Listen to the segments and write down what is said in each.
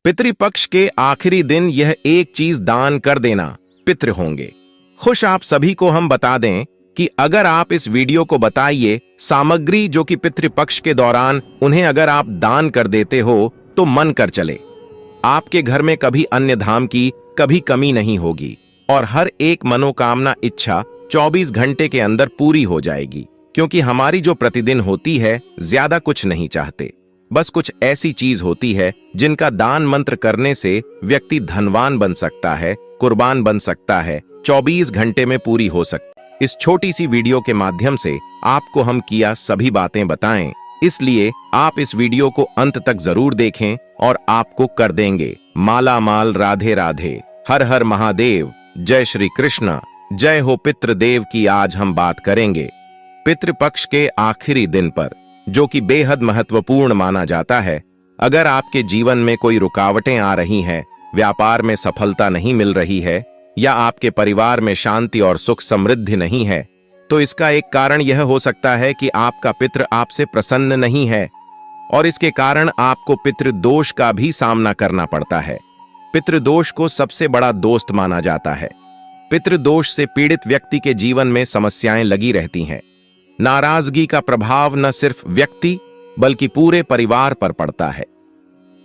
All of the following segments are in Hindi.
पितृपक्ष के आखिरी दिन यह एक चीज दान कर देना, पितृ होंगे खुश। आप सभी को हम बता दें कि अगर आप इस वीडियो को बताइए सामग्री जो कि पितृपक्ष के दौरान उन्हें अगर आप दान कर देते हो तो मन कर चले, आपके घर में कभी अन्य धाम की कभी कमी नहीं होगी और हर एक मनोकामना इच्छा 24 घंटे के अंदर पूरी हो जाएगी। क्योंकि हमारी जो प्रतिदिन होती है ज्यादा कुछ नहीं चाहते, बस कुछ ऐसी चीज होती है जिनका दान मंत्र करने से व्यक्ति धनवान बन सकता है, कुर्बान बन सकता है, 24 घंटे में पूरी हो सकती। इस छोटी सी वीडियो के माध्यम से आपको हम किया सभी बातें बताएं, इसलिए आप इस वीडियो को अंत तक जरूर देखें और आपको कर देंगे माला माल। राधे राधे, हर हर महादेव, जय श्री कृष्ण, जय हो पितृदेव की। आज हम बात करेंगे पितृपक्ष के आखिरी दिन पर, जो कि बेहद महत्वपूर्ण माना जाता है। अगर आपके जीवन में कोई रुकावटें आ रही हैं, व्यापार में सफलता नहीं मिल रही है या आपके परिवार में शांति और सुख समृद्धि नहीं है, तो इसका एक कारण यह हो सकता है कि आपका पितृ आपसे प्रसन्न नहीं है और इसके कारण आपको पितृदोष का भी सामना करना पड़ता है। पितृदोष को सबसे बड़ा दोस्त माना जाता है। पितृदोष से पीड़ित व्यक्ति के जीवन में समस्याएं लगी रहती हैं। नाराजगी का प्रभाव न सिर्फ व्यक्ति बल्कि पूरे परिवार पर पड़ता है।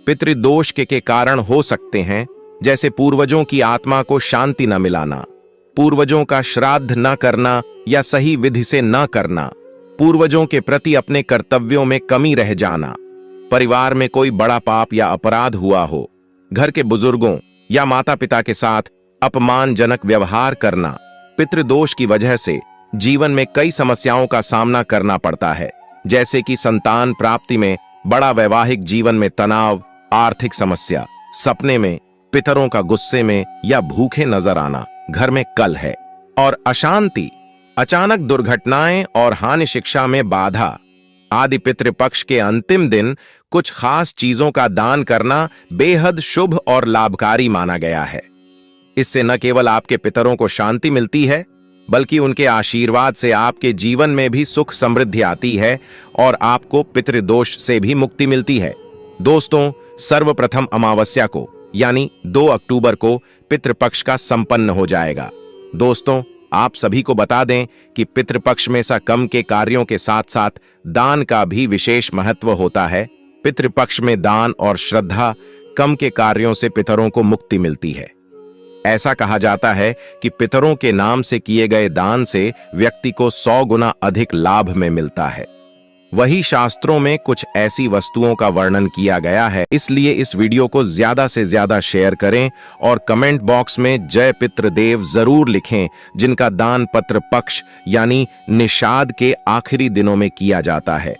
पितृदोष के कारण हो सकते हैं जैसे पूर्वजों की आत्मा को शांति न मिलाना, पूर्वजों का श्राद्ध न करना या सही विधि से न करना, पूर्वजों के प्रति अपने कर्तव्यों में कमी रह जाना, परिवार में कोई बड़ा पाप या अपराध हुआ हो, घर के बुजुर्गों या माता पिता के साथ अपमानजनक व्यवहार करना। पितृदोष की वजह से जीवन में कई समस्याओं का सामना करना पड़ता है, जैसे कि संतान प्राप्ति में बड़ा, वैवाहिक जीवन में तनाव, आर्थिक समस्या, सपने में पितरों का गुस्से में या भूखे नजर आना, घर में कलह और अशांति, अचानक दुर्घटनाएं और हानि, शिक्षा में बाधा आदि। पितृपक्ष के अंतिम दिन कुछ खास चीजों का दान करना बेहद शुभ और लाभकारी माना गया है। इससे न केवल आपके पितरों को शांति मिलती है बल्कि उनके आशीर्वाद से आपके जीवन में भी सुख समृद्धि आती है और आपको पितृदोष से भी मुक्ति मिलती है। दोस्तों, सर्वप्रथम अमावस्या को यानी 2 अक्टूबर को पितृपक्ष का संपन्न हो जाएगा। दोस्तों, आप सभी को बता दें कि पितृपक्ष में कम के कार्यों के साथ साथ दान का भी विशेष महत्व होता है। पितृपक्ष में दान और श्रद्धा कम के कार्यों से पितरों को मुक्ति मिलती है। ऐसा कहा जाता है कि पितरों के नाम से किए गए दान से व्यक्ति को 100 गुना अधिक लाभ में मिलता है। वही शास्त्रों में कुछ ऐसी वस्तुओं का वर्णन किया गया है, इसलिए इस वीडियो को ज्यादा से ज्यादा शेयर करें और कमेंट बॉक्स में जय पितृदेव जरूर लिखें, जिनका दान पितृपक्ष यानी निषाद के आखिरी दिनों में किया जाता है।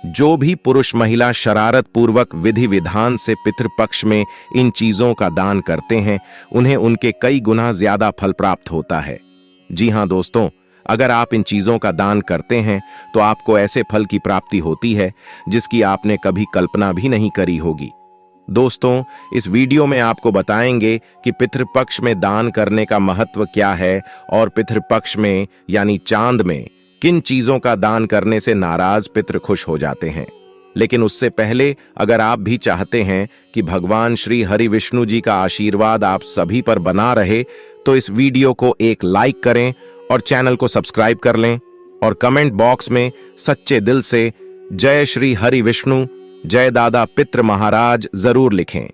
जो भी पुरुष महिला शरारत पूर्वक विधि विधान से पितृपक्ष में इन चीजों का दान करते हैं, उन्हें उनके कई गुना ज्यादा फल प्राप्त होता है। जी हां दोस्तों, अगर आप इन चीजों का दान करते हैं तो आपको ऐसे फल की प्राप्ति होती है जिसकी आपने कभी कल्पना भी नहीं करी होगी। दोस्तों, इस वीडियो में आपको बताएंगे कि पितृपक्ष में दान करने का महत्व क्या है और पितृपक्ष में यानी चांद में किन चीजों का दान करने से नाराज पितृ खुश हो जाते हैं। लेकिन उससे पहले अगर आप भी चाहते हैं कि भगवान श्री हरि विष्णु जी का आशीर्वाद आप सभी पर बना रहे, तो इस वीडियो को एक लाइक करें और चैनल को सब्सक्राइब कर लें और कमेंट बॉक्स में सच्चे दिल से जय श्री हरि विष्णु, जय दादा पितृ महाराज जरूर लिखें।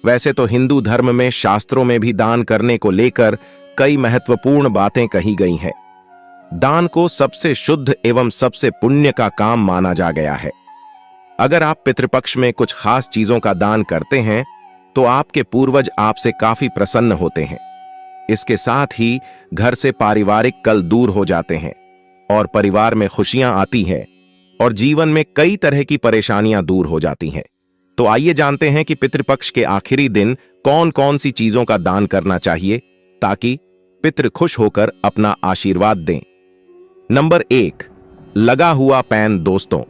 वैसे तो हिंदू धर्म में शास्त्रों में भी दान करने को लेकर कई महत्वपूर्ण बातें कही गई हैं। दान को सबसे शुद्ध एवं सबसे पुण्य का काम माना जा गया है। अगर आप पितृपक्ष में कुछ खास चीजों का दान करते हैं तो आपके पूर्वज आपसे काफी प्रसन्न होते हैं। इसके साथ ही घर से पारिवारिक कल दूर हो जाते हैं और परिवार में खुशियां आती हैं और जीवन में कई तरह की परेशानियां दूर हो जाती हैं। तो आइए जानते हैं कि पितृपक्ष के आखिरी दिन कौन कौन सी चीजों का दान करना चाहिए ताकि पितृ खुश होकर अपना आशीर्वाद दें। नंबर 1, लगा हुआ पैन। दोस्तों,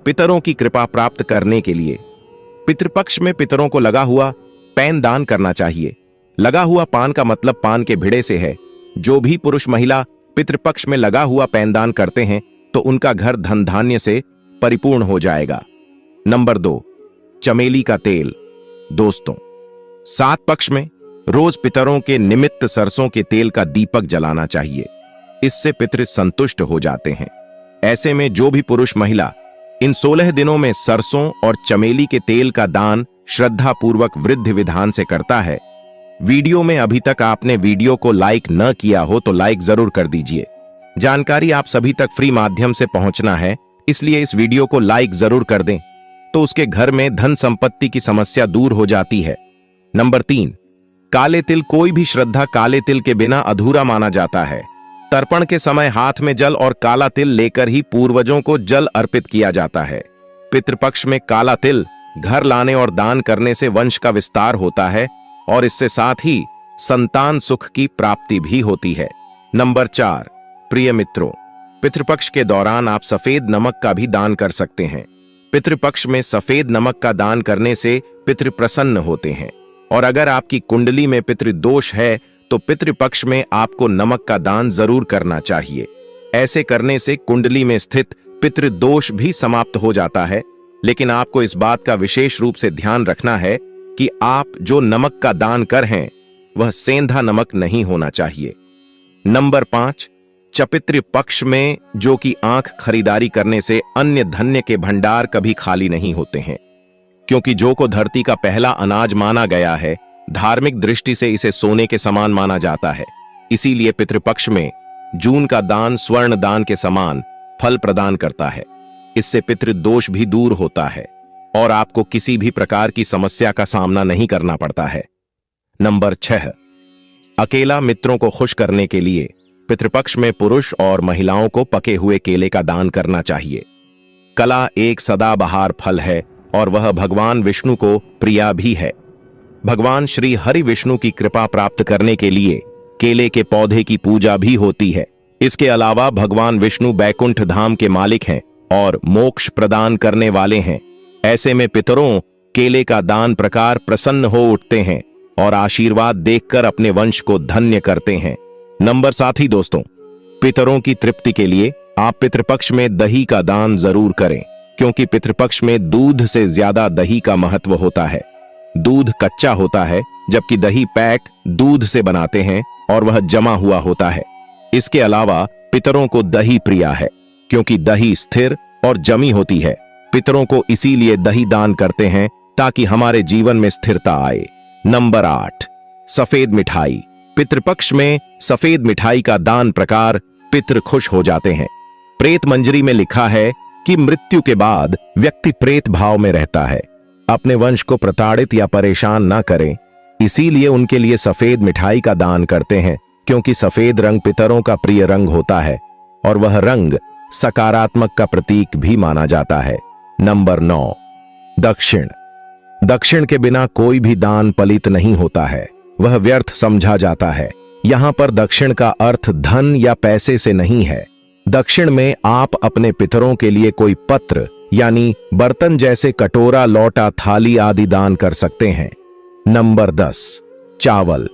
पितरों की कृपा प्राप्त करने के लिए पितृपक्ष में पितरों को लगा हुआ पैन दान करना चाहिए। लगा हुआ पान का मतलब पान के भिड़े से है। जो भी पुरुष महिला पितृपक्ष में लगा हुआ पैन दान करते हैं तो उनका घर धन धान्य से परिपूर्ण हो जाएगा। नंबर 2, चमेली का तेल। दोस्तों, सात पक्ष में रोज पितरों के निमित्त सरसों के तेल का दीपक जलाना चाहिए। इससे पितृ संतुष्ट हो जाते हैं। ऐसे में जो भी पुरुष महिला इन 16 दिनों में सरसों और चमेली के तेल का दान श्रद्धा पूर्वक वृद्धि विधान से करता है। वीडियो में अभी तक आपने वीडियो को लाइक न किया हो तो लाइक जरूर कर दीजिए। जानकारी आप सभी तक फ्री माध्यम से पहुंचना है, इसलिए इस वीडियो को लाइक जरूर कर दें, तो उसके घर में धन संपत्ति की समस्या दूर हो जाती है। नंबर 3, काले तिल। कोई भी श्रद्धा काले तिल के बिना अधूरा माना जाता है। तर्पण के समय हाथ में जल और काला तिल लेकर ही पूर्वजों को जल अर्पित किया जाता है। पितृपक्ष में काला तिल घर लाने और दान करने से वंश का विस्तार होता है और इससे साथ ही संतान सुख की प्राप्ति भी होती है। नंबर 4, प्रिय मित्रों, पितृपक्ष के दौरान आप सफेद नमक का भी दान कर सकते हैं। पितृपक्ष में सफेद नमक का दान करने से पितृ प्रसन्न होते हैं और अगर आपकी कुंडली में पितृदोष है तो पितृपक्ष में आपको नमक का दान जरूर करना चाहिए। ऐसे करने से कुंडली में स्थित पितृदोष भी समाप्त हो जाता है, लेकिन आपको इस बात का विशेष रूप से ध्यान रखना है कि आप जो नमक का दान कर हैं वह सेंधा नमक नहीं होना चाहिए। नंबर 5, चपित्र पक्ष में जो कि आंख खरीदारी करने से अन्य धन्य के भंडार कभी खाली नहीं होते हैं। क्योंकि जो को धरती का पहला अनाज माना गया है, धार्मिक दृष्टि से इसे सोने के समान माना जाता है। इसीलिए पितृपक्ष में जून का दान स्वर्ण दान के समान फल प्रदान करता है। इससे पितृदोष भी दूर होता है और आपको किसी भी प्रकार की समस्या का सामना नहीं करना पड़ता है। नंबर 6, अकेला मित्रों को खुश करने के लिए पितृपक्ष में पुरुष और महिलाओं को पके हुए केले का दान करना चाहिए। कला एक सदाबहार फल है और वह भगवान विष्णु को प्रिया भी है। भगवान श्री हरि विष्णु की कृपा प्राप्त करने के लिए केले के पौधे की पूजा भी होती है। इसके अलावा भगवान विष्णु बैकुंठ धाम के मालिक हैं और मोक्ष प्रदान करने वाले हैं। ऐसे में पितरों केले का दान प्रकार प्रसन्न हो उठते हैं और आशीर्वाद देखकर अपने वंश को धन्य करते हैं। नंबर 7 ही दोस्तों, पितरों की तृप्ति के लिए आप पितृपक्ष में दही का दान जरूर करें, क्योंकि पितृपक्ष में दूध से ज्यादा दही का महत्व होता है। दूध कच्चा होता है जबकि दही पैक दूध से बनाते हैं और वह जमा हुआ होता है। इसके अलावा पितरों को दही प्रिया है, क्योंकि दही स्थिर और जमी होती है। पितरों को इसीलिए दही दान करते हैं ताकि हमारे जीवन में स्थिरता आए। नंबर 8, सफेद मिठाई। पितृपक्ष में सफेद मिठाई का दान प्रकार पितृ खुश हो जाते हैं। प्रेत मंजरी में लिखा है कि मृत्यु के बाद व्यक्ति प्रेत भाव में रहता है। अपने वंश को प्रताड़ित या परेशान ना करें, इसीलिए उनके लिए सफेद मिठाई का दान करते हैं, क्योंकि सफेद रंग पितरों का प्रिय रंग होता है और वह रंग सकारात्मक का प्रतीक भी माना जाता है। नंबर 9, दक्षिण। दक्षिण के बिना कोई भी दान फलित नहीं होता है, वह व्यर्थ समझा जाता है। यहां पर दक्षिण का अर्थ धन या पैसे से नहीं है। दक्षिण में आप अपने पितरों के लिए कोई पत्र यानी बर्तन जैसे कटोरा, लोटा, थाली आदि दान कर सकते हैं। नंबर 10, चावल।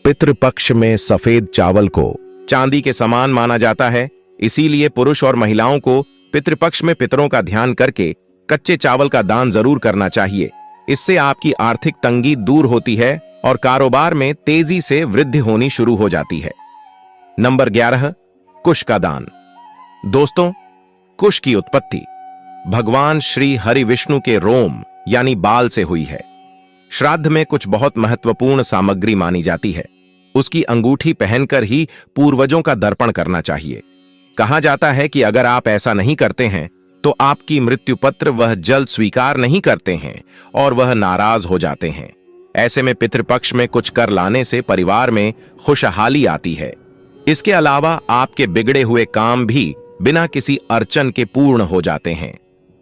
पितृपक्ष में सफेद चावल को चांदी के समान माना जाता है, इसीलिए पुरुष और महिलाओं को पितृपक्ष में पितरों का ध्यान करके कच्चे चावल का दान जरूर करना चाहिए। इससे आपकी आर्थिक तंगी दूर होती है और कारोबार में तेजी से वृद्धि होनी शुरू हो जाती है। नंबर 11, कुश का दान। दोस्तों, कुश की उत्पत्ति भगवान श्री हरि विष्णु के रोम यानी बाल से हुई है। श्राद्ध में कुछ बहुत महत्वपूर्ण सामग्री मानी जाती है। उसकी अंगूठी पहनकर ही पूर्वजों का दर्पण करना चाहिए। कहा जाता है कि अगर आप ऐसा नहीं करते हैं तो आपकी मृत्यु पत्र वह जल्द स्वीकार नहीं करते हैं और वह नाराज हो जाते हैं। ऐसे में पितृपक्ष में कुछ कर लाने से परिवार में खुशहाली आती है। इसके अलावा आपके बिगड़े हुए काम भी बिना किसी अर्चन के पूर्ण हो जाते हैं।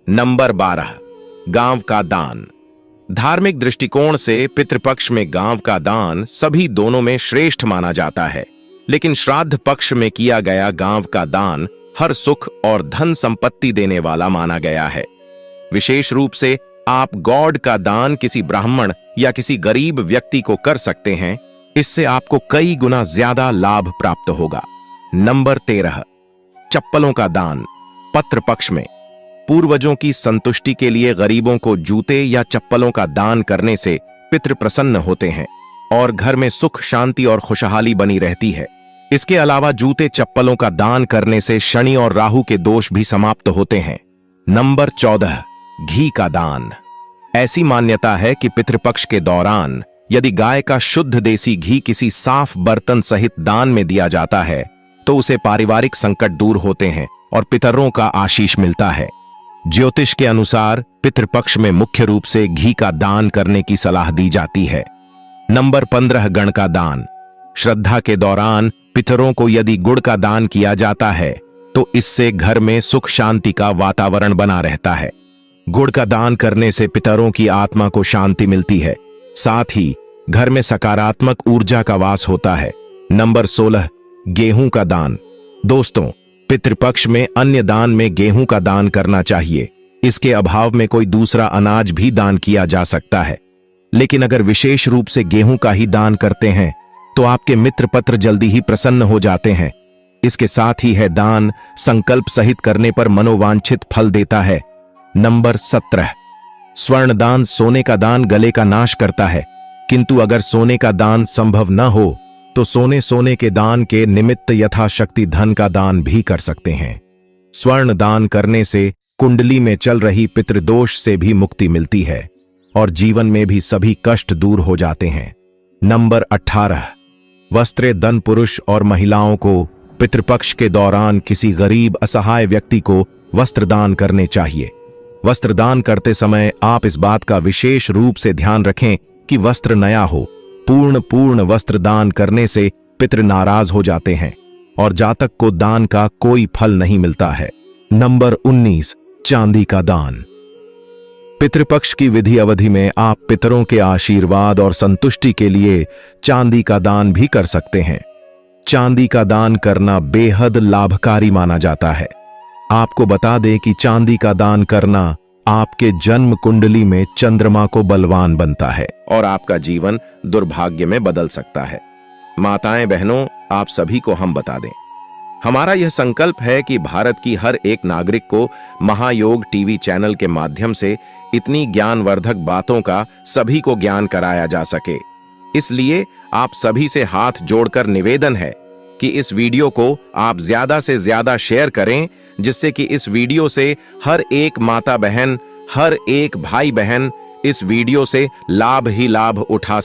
नंबर 12, गांव का दान। धार्मिक दृष्टिकोण से पितृपक्ष में गांव का दान सभी दोनों में श्रेष्ठ माना जाता है, लेकिन श्राद्ध पक्ष में किया गया गांव का दान हर सुख और धन संपत्ति देने वाला माना गया है। विशेष रूप से आप गौड़ का दान किसी ब्राह्मण या किसी गरीब व्यक्ति को कर सकते हैं। इससे आपको कई गुना ज्यादा लाभ प्राप्त होगा। नंबर 13, चप्पलों का दान। पत्र पक्ष में पूर्वजों की संतुष्टि के लिए गरीबों को जूते या चप्पलों का दान करने से पितृ प्रसन्न होते हैं और घर में सुख शांति और खुशहाली बनी रहती है। इसके अलावा जूते चप्पलों का दान करने से शनि और राहु के दोष भी समाप्त होते हैं। नंबर 14, घी का दान। ऐसी मान्यता है कि पितृपक्ष के दौरान यदि गाय का शुद्ध देसी घी किसी साफ बर्तन सहित दान में दिया जाता है तो उसे पारिवारिक संकट दूर होते हैं और पितरों का आशीष मिलता है। ज्योतिष के अनुसार पितृपक्ष में मुख्य रूप से घी का दान करने की सलाह दी जाती है। नंबर 15, गण का दान। श्रद्धा के दौरान पितरों को यदि गुड़ का दान किया जाता है तो इससे घर में सुख शांति का वातावरण बना रहता है। गुड़ का दान करने से पितरों की आत्मा को शांति मिलती है, साथ ही घर में सकारात्मक ऊर्जा का वास होता है। नंबर 16, गेहूं का दान। दोस्तों, पितृपक्ष में अन्य दान में गेहूं का दान करना चाहिए। इसके अभाव में कोई दूसरा अनाज भी दान किया जा सकता है, लेकिन अगर विशेष रूप से गेहूं का ही दान करते हैं तो आपके मित्र पत्र जल्दी ही प्रसन्न हो जाते हैं। इसके साथ ही है दान संकल्प सहित करने पर मनोवांछित फल देता है। नंबर 17, स्वर्ण दान। सोने का दान गले का नाश करता है, किंतु अगर सोने का दान संभव न हो तो सोने के दान के निमित्त यथाशक्ति धन का दान भी कर सकते हैं। स्वर्ण दान करने से कुंडली में चल रही पितृदोष से भी मुक्ति मिलती है और जीवन में भी सभी कष्ट दूर हो जाते हैं। नंबर 18, वस्त्र दान। पुरुष और महिलाओं को पितृपक्ष के दौरान किसी गरीब असहाय व्यक्ति को वस्त्र दान करने चाहिए। वस्त्र दान करते समय आप इस बात का विशेष रूप से ध्यान रखें कि वस्त्र नया हो। पूर्ण वस्त्र दान करने से पितृ नाराज हो जाते हैं और जातक को दान का कोई फल नहीं मिलता है। नंबर 19, चांदी का दान। पितृपक्ष की विधि अवधि में आप पितरों के आशीर्वाद और संतुष्टि के लिए चांदी का दान भी कर सकते हैं। चांदी का दान करना बेहद लाभकारी माना जाता है। आपको बता दें कि चांदी का दान करना आपके जन्म कुंडली में चंद्रमा को बलवान बनता है और आपका जीवन दुर्भाग्य में बदल सकता है। माताएं बहनों, आप सभी को हम बता दें, हमारा यह संकल्प है कि भारत की हर एक नागरिक को महायोग टीवी चैनल के माध्यम से इतनी ज्ञानवर्धक बातों का सभी को ज्ञान कराया जा सके। इसलिए आप सभी से हाथ जोड़कर निवेदन है कि इस वीडियो को आप ज्यादा से ज्यादा शेयर करें, जिससे कि इस वीडियो से हर एक माता बहन, हर एक भाई बहन इस वीडियो से लाभ ही लाभ उठा सके।